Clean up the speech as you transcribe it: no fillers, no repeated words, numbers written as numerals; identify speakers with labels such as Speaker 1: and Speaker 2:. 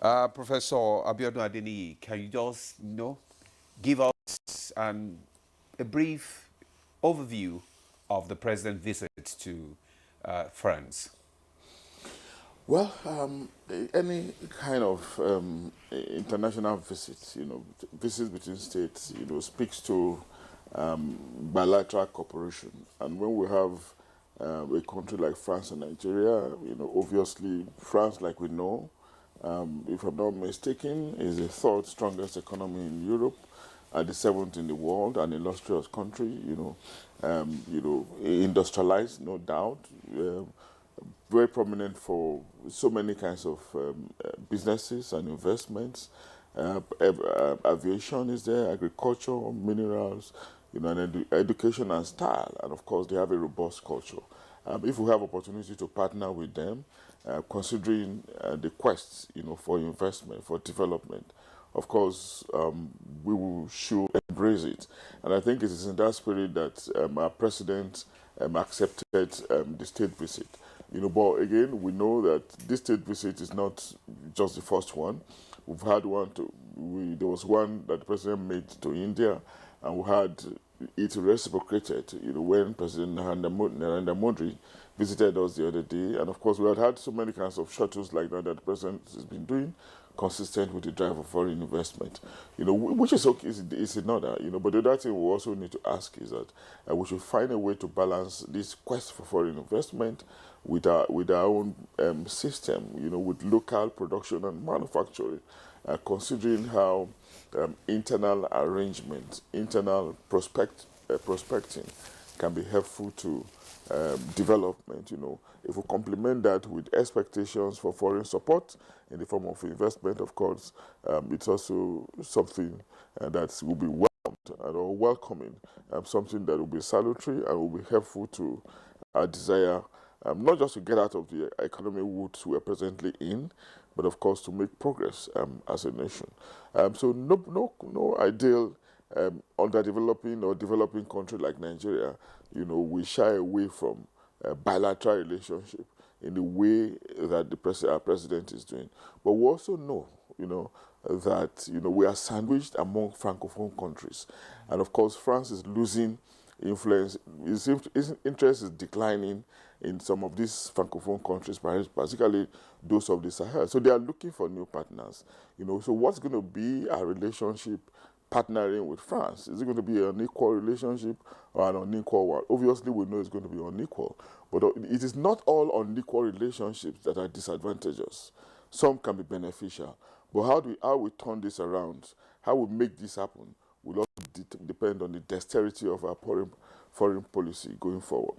Speaker 1: Professor Abiodun Adeniyi, can you just, give us a brief overview of the president's visit to France?
Speaker 2: Well, any kind of international visit, visit between states, speaks to bilateral cooperation. And when we have a country like France and Nigeria, obviously France, like we know, if I'm not mistaken, is the third strongest economy in Europe, the seventh in the world, an illustrious country. Industrialized, no doubt. Very prominent for so many kinds of businesses and investments. Aviation is there, agriculture, minerals, and education and style. And of course, they have a robust culture. If we have opportunity to partner with them, considering the quest, for investment, for development, of course, should embrace it. And I think it is in that spirit that our president accepted the state visit. But again, we know that this state visit is not just the first one. We've had one there was one that the president made to India, and we had it reciprocated, when President Narendra Modi visited us the other day. And of course, we had so many kinds of shuttles like that the president has been doing, consistent with the drive of foreign investment, which is okay, is another, but the other thing we also need to ask is that we should find a way to balance this quest for foreign investment with our own system, with local production and manufacturing, considering how internal arrangement, internal prospecting can be helpful to development. If we complement that with expectations for foreign support in the form of investment, of course, it's also something that will be welcomed or welcoming, something that will be salutary and will be helpful to our desire, not just to get out of the economic woods we are presently in, but of course to make progress as a nation. So no ideal underdeveloping or developing country like Nigeria, we shy away from a bilateral relationship in the way that our president is doing. But we also know, that we are sandwiched among francophone countries, and of course France is losing influence. His interest is declining in some of these francophone countries, particularly those of the Sahel. So they are looking for new partners. So what's going to be our relationship partnering with France? Is it going to be an equal relationship or an unequal one? Obviously, we know it's going to be unequal, but it is not all unequal relationships that are disadvantageous. Some can be beneficial, but how we turn this around, how we make this happen, will also depend on the dexterity of our foreign policy going forward.